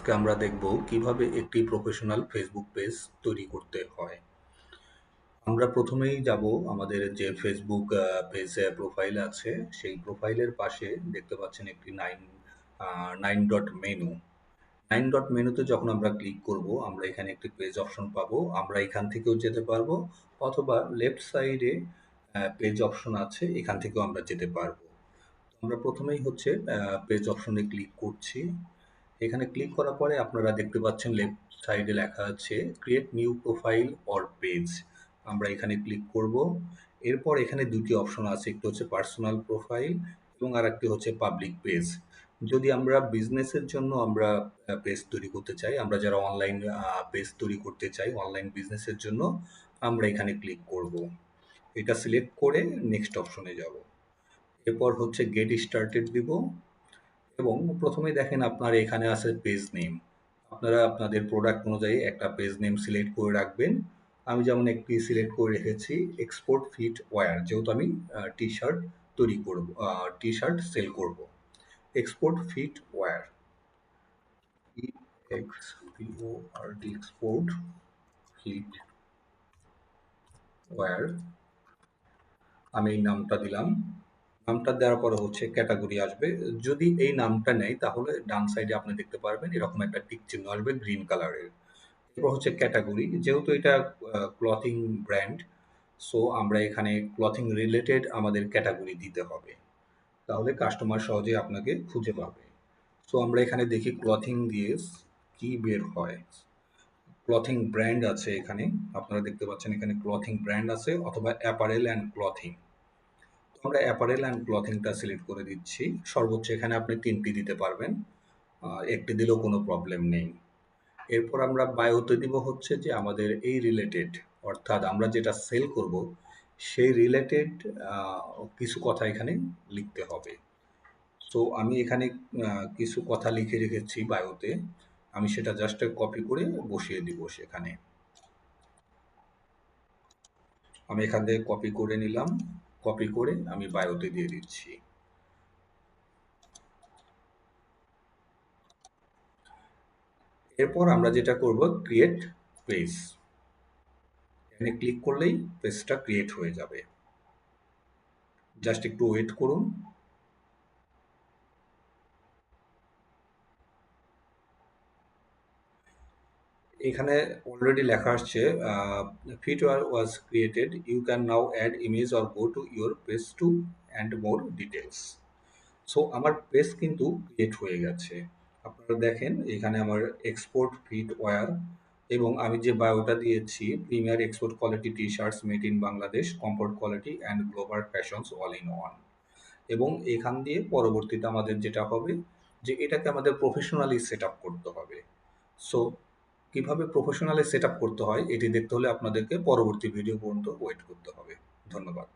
আজকে আমরা দেখব কিভাবে একটি প্রফেশনাল ফেসবুক পেজ তৈরি করতে হয়। আমরা প্রথমেই যাব আমাদের যে ফেসবুক পেজ প্রোফাইল আছে, সেই প্রোফাইলের পাশে দেখতে পাচ্ছেন একটি নাইন ডট মেনু। 9 ডট মেনুতে যখন আমরা ক্লিক করব, আমরা এখানে একটি পেজ অপশন পাবো। আমরা এখান থেকেও যেতে পারবো, অথবা লেফট সাইডে পেজ অপশন আছে, এখান থেকেও আমরা যেতে পারবো। আমরা প্রথমেই হচ্ছে পেজ অপশনে ক্লিক করছি। এখানে ক্লিক করার পরে আপনারা দেখতে পাচ্ছেন লেফট সাইডে লেখা আছে create new profile or page. আমরা এখানে ক্লিক করব। এরপর এখানে দুটি অপশন আছে, একটি হচ্ছে পার্সোনাল প্রোফাইল এবং আরেকটি হচ্ছে পাবলিক পেজ। যদি আমরা বিজনেসের জন্য আমরা পেজ তৈরি করতে চাই, আমরা যারা অনলাইন পেজ তৈরি করতে চাই অনলাইন বিজনেসের জন্য, আমরা এখানে ক্লিক করব। এটা সিলেক্ট করে নেক্সট অপশনে যাব। এরপর হচ্ছে গেট স্টার্টেড দিব এবং প্রথমেই দেখেন আপনার এখানে আছে পেজ নেম। আপনারা আপনাদের প্রোডাক্ট অনুযায়ী একটা পেজ নেম সিলেক্ট করে রাখবেন। আমি যেমন একটি সিলেক্ট করে রেখেছি এক্সপোর্ট ফিট ওয়্যার, যেহেতু আমি টি শার্ট তৈরি করব, টি শার্ট সেল করব। Export fit wear, EXPORT, export fit wear. আমি এই নামটা দিলাম। নামটা দেওয়ার পরে হচ্ছে ক্যাটাগরি আসবে। যদি এই নামটা নেয় তাহলে ডান সাইডে আপনি দেখতে পারবেন এরকম একটা টিক চিহ্ন আসবে গ্রিন কালারের। এরপর হচ্ছে ক্যাটাগরি, যেহেতু এটা ক্লথিং ব্র্যান্ড, সো আমরা এখানে ক্লথিং রিলেটেড আমাদের ক্যাটাগরি দিতে হবে, তাহলে কাস্টমার সহজে আপনাকে খুঁজে পাবে। সো আমরা এখানে দেখি ক্লথিং দিয়ে কি বের হয়। ক্লথিং ব্র্যান্ড আছে এখানে, আপনারা দেখতে পাচ্ছেন এখানে ক্লথিং ব্র্যান্ড আছে, অথবা অ্যাপারেল অ্যান্ড ক্লথিং। আমরা অ্যাপারেল অ্যান্ড ক্লথিংটা সিলেক্ট করে দিচ্ছি। সর্বোচ্চ এখানে আপনি 3টি দিতে পারবেন, একটি দিলেও কোনো প্রবলেম নেই। এরপর আমরা বায়োতে দিব হচ্ছে যে আমাদের এই রিলেটেড, অর্থাৎ আমরা যেটা সেল করব সেই রিলেটেড কিছু কথা এখানে লিখতে হবে। সো আমি এখানে কিছু কথা লিখে রেখেছি বায়োতে, আমি সেটা জাস্ট কপি করে বসিয়ে দিব সেখানে। আমি এখান থেকে কপি করে নিলাম, কপি করে আমি বায়োতে দিয়ে দিচ্ছি। এরপর আমরা যেটা করব ক্রিয়েট পেজ, এখানে ক্লিক করলেই পেজটা ক্রিয়েট হয়ে যাবে। জাস্ট একটু ওয়েট করুন। এখানে অলরেডি লেখা আসছে footwear was created, you can now add image or go to your page to and more details. So আমার পেজ কিন্তু ক্রিয়েট হয়ে গেছে। আপনারা দেখেন এখানে আমার এক্সপোর্ট ফিট ওয়্যার, এবং আমি যে বায়োটা দিয়েছি premier export quality T shorts made in Bangladesh, comfort quality and global fashions all in one. এবং এখান দিয়ে পরবর্তীতে আমাদের যেটা হবে যে এটাকে আমাদের প্রফেশনালি সেট আপ করতে হবে। সো কিভাবে প্রফেশনালি সেট আপ করতে হয় এটি দেখতে হলে আপনাদেরকে পরবর্তী ভিডিও পর্যন্ত ওয়েট করতে হবে। ধন্যবাদ।